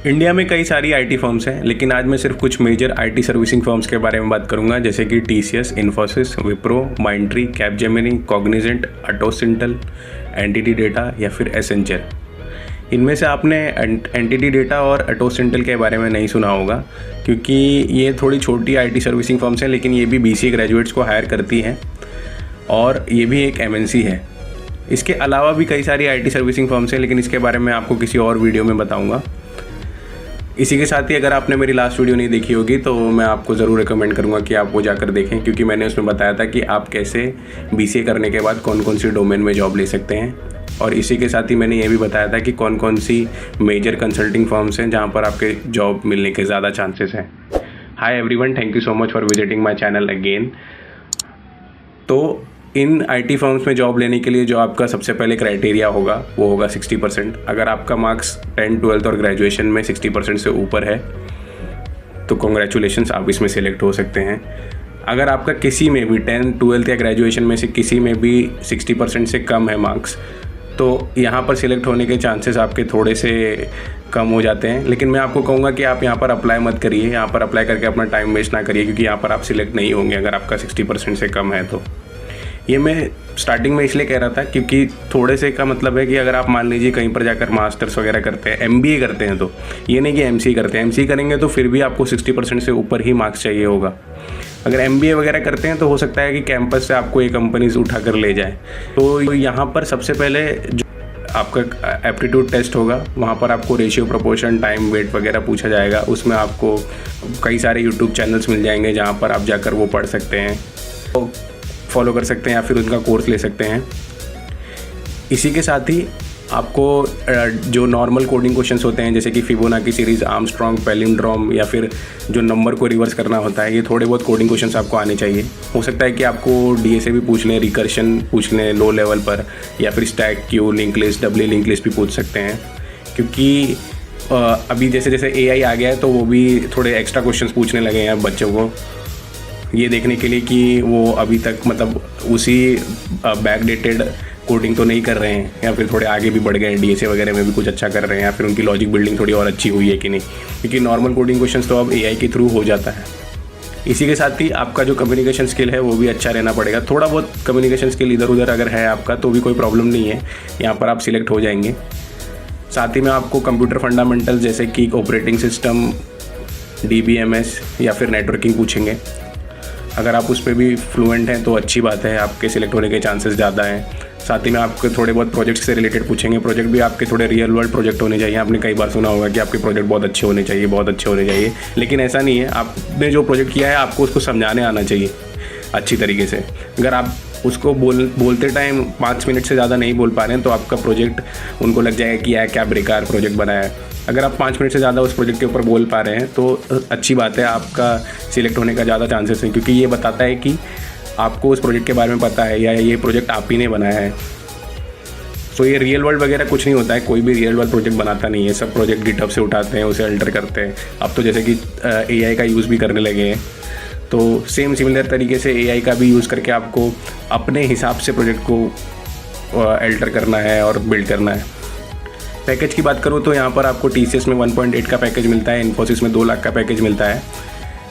India में कई सारी आईटी फर्म्स हैं, लेकिन आज मैं सिर्फ कुछ मेजर आईटी सर्विसिंग फर्म्स के बारे में बात करूंगा, जैसे कि TCS, Infosys, Wipro, Mindtree, Capgemini, Cognizant, Atos Intel, NTT data या फिर एसेंचर। इनमें से आपने एंटिटी डेटा और अटोस इंटेल के बारे में नहीं सुना होगा, क्योंकि ये थोड़ी छोटी आईटी सर्विसिंग फर्म्स हैं, लेकिन ये भी बीसीए ग्रेजुएट्स को हायर करती हैं और ये भी एक एमएनसी है। इसके अलावा भी कई सारी आईटी सर्विसिंग फर्म्स हैं, लेकिन इसके बारे में आपको किसी और वीडियो में बताऊंगा। इसी के साथ ही अगर आपने मेरी लास्ट वीडियो नहीं देखी होगी तो मैं आपको ज़रूर रिकमेंड करूंगा कि आप वो जाकर देखें, क्योंकि मैंने उसमें बताया था कि आप कैसे बीसीए करने के बाद कौन कौन सी डोमेन में जॉब ले सकते हैं। और इसी के साथ ही मैंने ये भी बताया था कि कौन कौन सी मेजर कंसल्टिंग फर्म्स हैं जहाँ पर आपके जॉब मिलने के ज़्यादा चांसेस हैं। Hi everyone, thank you so much for visiting my channel again. तो इन आईटी फर्म्स में जॉब लेने के लिए जो आपका सबसे पहले क्राइटेरिया होगा वो होगा 60%। अगर आपका मार्क्स 10, 12 और ग्रेजुएशन में 60% से ऊपर है तो कॉन्ग्रेचुलेशंस, आप इसमें सिलेक्ट हो सकते हैं। अगर आपका किसी में भी 10, 12 या ग्रेजुएशन में से किसी में भी 60% से कम है मार्क्स, तो यहाँ पर सिलेक्ट होने के चांसेस आपके थोड़े से कम हो जाते हैं। लेकिन मैं आपको कहूँगा कि आप यहाँ पर अप्लाई मत करिए, यहाँ पर अप्लाई करके अपना टाइम वेस्ट ना करिए, क्योंकि यहाँ पर आप सिलेक्ट नहीं होंगे अगर आपका 60% से कम है तो। ये मैं स्टार्टिंग में इसलिए कह रहा था क्योंकि थोड़े से का मतलब है कि अगर आप मान लीजिए कहीं पर जाकर मास्टर्स वगैरह करते हैं, एमबीए करते हैं, तो ये नहीं कि एमसीए करते हैं। एमसीए करेंगे तो फिर भी आपको 60% से ऊपर ही मार्क्स चाहिए होगा। अगर एमबीए वगैरह करते हैं तो हो सकता है कि कैंपस से आपको ये कंपनीज उठा कर ले जाए। तो यहाँ पर सबसे पहले जो आपका एप्टीट्यूड टेस्ट होगा, वहाँ पर आपको रेशियो, प्रोपोर्शन, टाइम, वेट वगैरह पूछा जाएगा। उसमें आपको कई सारे यूट्यूब चैनल्स मिल जाएंगे जहाँ पर आप जाकर वो पढ़ सकते हैं, तो फॉलो कर सकते हैं या फिर उनका कोर्स ले सकते हैं। इसी के साथ ही आपको जो नॉर्मल कोडिंग क्वेश्चंस होते हैं, जैसे कि फिबोनाची सीरीज़, आर्मस्ट्रॉन्ग, पैलिंड्रोम या फिर जो नंबर को रिवर्स करना होता है, ये थोड़े बहुत कोडिंग क्वेश्चंस आपको आने चाहिए। हो सकता है कि आपको डीएसए भी पूछ लें, रिकर्शन पूछ लें लो लेवल पर, या फिर stack queue, link list, W link list भी पूछ सकते हैं। क्योंकि अभी जैसे जैसे एआई आ गया है तो वो भी थोड़े एक्स्ट्रा क्वेश्चंस पूछने लगे हैं बच्चों को, ये देखने के लिए कि वो अभी तक मतलब उसी बैकडेटेड कोडिंग तो नहीं कर रहे हैं, या फिर थोड़े आगे भी बढ़ गए हैं, डीएसए वगैरह में भी कुछ अच्छा कर रहे हैं, या फिर उनकी लॉजिक बिल्डिंग थोड़ी और अच्छी हुई है कि नहीं, क्योंकि नॉर्मल कोडिंग क्वेश्चंस तो अब एआई के थ्रू हो जाता है। इसी के साथ ही आपका जो कम्युनिकेशन स्किल है वो भी अच्छा रहना पड़ेगा। थोड़ा बहुत कम्युनिकेशन स्किल इधर उधर अगर है आपका तो भी कोई प्रॉब्लम नहीं है, यहाँ पर आप सिलेक्ट हो जाएंगे। साथ ही में आपको कंप्यूटर फंडामेंटल जैसे कि ऑपरेटिंग सिस्टम, डीबीएमएस या फिर नेटवर्किंग पूछेंगे। अगर आप उस पर भी फ्लुएंट हैं तो अच्छी बात है, आपके सिलेक्ट होने के चांसेस ज़्यादा हैं। साथ ही में आपके थोड़े बहुत प्रोजेक्ट्स से रिलेटेड पूछेंगे। प्रोजेक्ट भी आपके थोड़े रियल वर्ल्ड प्रोजेक्ट होने चाहिए। आपने कई बार सुना होगा कि आपके प्रोजेक्ट बहुत अच्छे होने चाहिए, बहुत अच्छे होने चाहिए, लेकिन ऐसा नहीं है। आपने जो प्रोजेक्ट किया है आपको उसको समझाने आना चाहिए अच्छी तरीके से। अगर आप उसको बोलते टाइम 5 मिनट से ज़्यादा नहीं बोल पा रहे हैं तो आपका प्रोजेक्ट उनको लग जाएगा कि यार क्या बेकार प्रोजेक्ट बनाया है। अगर आप 5 मिनट से ज़्यादा उस प्रोजेक्ट के ऊपर बोल पा रहे हैं तो अच्छी बात है, आपका सिलेक्ट होने का ज़्यादा चांसेस हैं, क्योंकि ये बताता है कि आपको उस प्रोजेक्ट के बारे में पता है या ये प्रोजेक्ट आप ही ने बनाया है। सो ये रियल वर्ल्ड वगैरह कुछ नहीं होता है, कोई भी रियल वर्ल्ड प्रोजेक्ट बनाता नहीं है। सब प्रोजेक्ट गिटहब से उठाते हैं, उसे अल्टर करते हैं। अब तो जैसे कि एआई का यूज़ भी करने लगे हैं, तो सेम सिमिलर तरीके से एआई का भी यूज़ करके आपको अपने हिसाब से प्रोजेक्ट को अल्टर करना है और बिल्ड करना है। पैकेज की बात करूँ तो यहाँ पर आपको टीसीएस में 1.8 का पैकेज मिलता है, इन्फोसिस में 2 लाख का पैकेज मिलता है।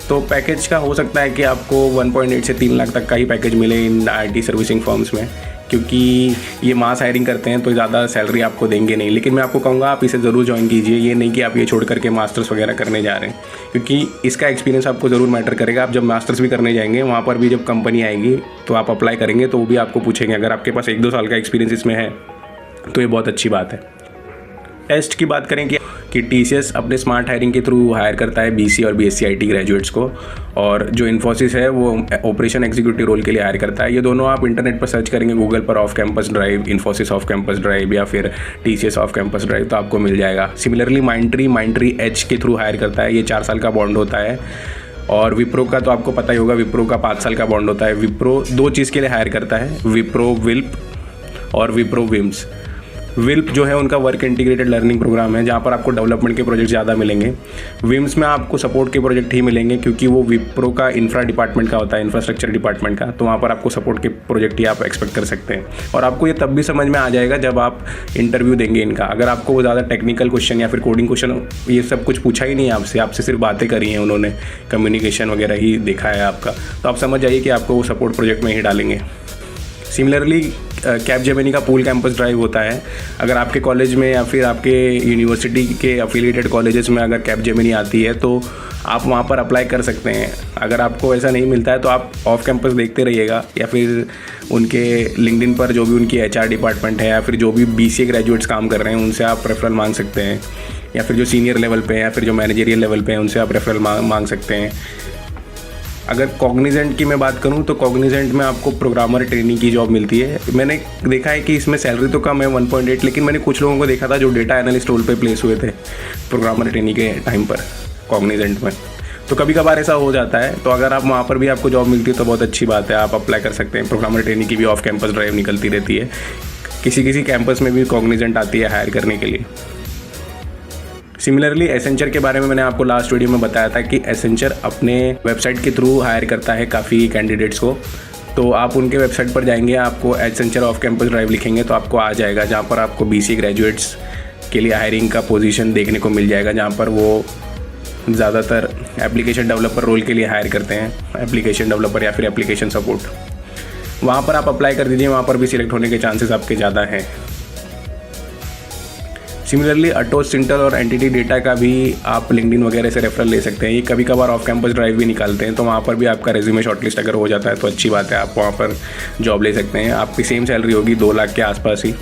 तो पैकेज का हो सकता है कि आपको 1.8 से 3 लाख तक का ही पैकेज मिले इन आईटी सर्विसिंग फर्म्स में, क्योंकि ये मास हायरिंग करते हैं तो ज़्यादा सैलरी आपको देंगे नहीं। लेकिन मैं आपको कहूँगा आप इसे ज़रूर ज्वाइन कीजिए। ये नहीं कि आप ये छोड़ करके मास्टर्स वगैरह करने जा रहे हैं, क्योंकि इसका एक्सपीरियंस आपको ज़रूर मैटर करेगा। आप जब मास्टर्स भी करने जाएंगे वहाँ पर भी जब कंपनी आएगी तो आप अप्लाई करेंगे तो वो भी आपको पूछेंगे। अगर आपके पास 1-2 साल का एक्सपीरियंस इसमें है तो ये बहुत अच्छी बात है। टेस्ट की बात करें कि टीसीएस अपने स्मार्ट हायरिंग के थ्रू हायर करता है बीसी और बीएससी आईटी ग्रेजुएट्स को, और जो इन्फोसिस है वो ऑपरेशन एग्जीक्यूटिव रोल के लिए हायर करता है। ये दोनों आप इंटरनेट पर सर्च करेंगे गूगल पर, off campus drive, Infosys off campus drive या फिर टीसीएस ऑफ कैंपस ड्राइव, तो आपको मिल जाएगा। सिमिलरली माइंडट्री एच के थ्रू हायर करता है, ये 4 साल का बॉन्ड होता है। और विप्रो का तो आपको पता ही होगा, विप्रो का 5 साल का बॉन्ड होता है। विप्रो 2 चीज़ के लिए हायर करता है, विप्रो विल्प और विप्रो विम्स। विल्प जो है उनका वर्क इंटीग्रेटेड लर्निंग प्रोग्राम है, जहाँ पर आपको डेवलपमेंट के प्रोजेक्ट ज़्यादा मिलेंगे। विम्स में आपको सपोर्ट के प्रोजेक्ट ही मिलेंगे, क्योंकि वो विप्रो का इंफ्रा डिपार्टमेंट का होता है, इंफ्रास्ट्रक्चर डिपार्टमेंट का, तो वहाँ पर आपको सपोर्ट के प्रोजेक्ट ही आप एक्सपेक्ट कर सकते हैं। और आपको ये तब भी समझ में आ जाएगा जब आप इंटरव्यू देंगे इनका। अगर आपको वो ज़्यादा टेक्निकल क्वेश्चन या फिर कोडिंग क्वेश्चन ये सब कुछ पूछा ही नहीं है आपसे सिर्फ बातें करी हैं उन्होंने, कम्युनिकेशन वगैरह ही देखा है आपका, तो आप समझ जाइए कि आपको वो सपोर्ट प्रोजेक्ट में ही डालेंगे। सिमिलरली कैपजेमिनी का पूल कैंपस ड्राइव होता है। अगर आपके कॉलेज में या फिर आपके यूनिवर्सिटी के एफिलिएटेड कॉलेजेस में अगर कैपजेमिनी आती है तो आप वहाँ पर अप्लाई कर सकते हैं। अगर आपको ऐसा नहीं मिलता है तो आप ऑफ कैंपस देखते रहिएगा, या फिर उनके लिंक्डइन पर जो भी उनकी एचआर डिपार्टमेंट है या फिर जो भी बीसीए ग्रेजुएट्स काम कर रहे हैं उनसे आप रेफरल मांग सकते हैं, या फिर जो सीनियर लेवल पे हैं या फिर जो मैनेजरियल लेवल पे हैं उनसे आप रेफरल मांग सकते हैं। अगर कॉग्निजेंट की मैं बात करूं तो कॉग्निजेंट में आपको प्रोग्रामर ट्रेनिंग की जॉब मिलती है। मैंने देखा है कि इसमें सैलरी तो कम है 1.8, लेकिन मैंने कुछ लोगों को देखा था जो डेटा एनालिस्ट रोल पे प्लेस हुए थे प्रोग्रामर ट्रेनिंग के टाइम पर कॉग्निजेंट में। तो कभी कभार ऐसा हो जाता है, तो अगर आप वहाँ पर भी आपको जॉब मिलती है तो बहुत अच्छी बात है, आप अप्लाई कर सकते हैं। प्रोग्रामर ट्रेनिंग की भी ऑफ कैंपस ड्राइव निकलती रहती है, किसी कैंपस में भी कॉग्निजेंट आती है हायर करने के लिए। सिमिलरली एसेंचर के बारे में मैंने आपको लास्ट वीडियो में बताया था कि एसेंचर अपने वेबसाइट के थ्रू हायर करता है काफ़ी कैंडिडेट्स को। तो आप उनके वेबसाइट पर जाएंगे, आपको एसेंचर ऑफ कैंपस ड्राइव लिखेंगे तो आपको आ जाएगा, जहाँ पर आपको बीसीए ग्रेजुएट्स के लिए हायरिंग का पोजीशन देखने को मिल जाएगा, जहाँ पर वो ज़्यादातर एप्लीकेशन डेवलपर रोल के लिए हायर करते हैं, एप्लीकेशन डेवलपर या फिर एप्लीकेशन सपोर्ट। वहाँ पर आप अप्लाई कर दीजिए, वहाँ पर भी सिलेक्ट होने के चांसेस आपके ज़्यादा हैं। सिमिलरली अटोस सिंटल और एंटिटी डेटा का भी आप लिंक्डइन वगैरह से रेफरल ले सकते हैं। ये कभी कभार ऑफ कैंपस ड्राइव भी निकालते हैं, तो वहाँ पर भी आपका रेज्यूमे शॉर्टलिस्ट अगर हो जाता है तो अच्छी बात है, आप वहाँ पर जॉब ले सकते हैं। आपकी सेम सैलरी होगी 2 लाख के आसपास ही।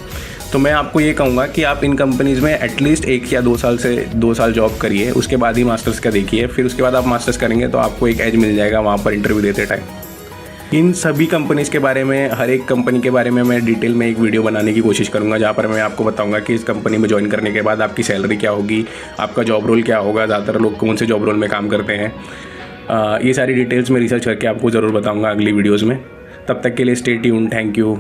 तो मैं आपको ये कहूँगा कि आप इन कंपनीज़ में एटलीस्ट 1 या 2 साल जॉब करिए, उसके बाद ही मास्टर्स का देखिए। फिर उसके बाद आप मास्टर्स करेंगे तो आपको एक एज मिल जाएगा वहाँ पर इंटरव्यू देते टाइम। इन सभी कंपनीज़ के बारे में, हर एक कंपनी के बारे में मैं डिटेल में एक वीडियो बनाने की कोशिश करूंगा, जहाँ पर मैं आपको बताऊंगा कि इस कंपनी में ज्वाइन करने के बाद आपकी सैलरी क्या होगी, आपका जॉब रोल क्या होगा, ज़्यादातर लोग कौन से जॉब रोल में काम करते हैं। ये सारी डिटेल्स में रिसर्च करके आपको ज़रूर बताऊंगा अगली वीडियोज़ में। तब तक के लिए स्टे ट्यून्ड, थैंक यू।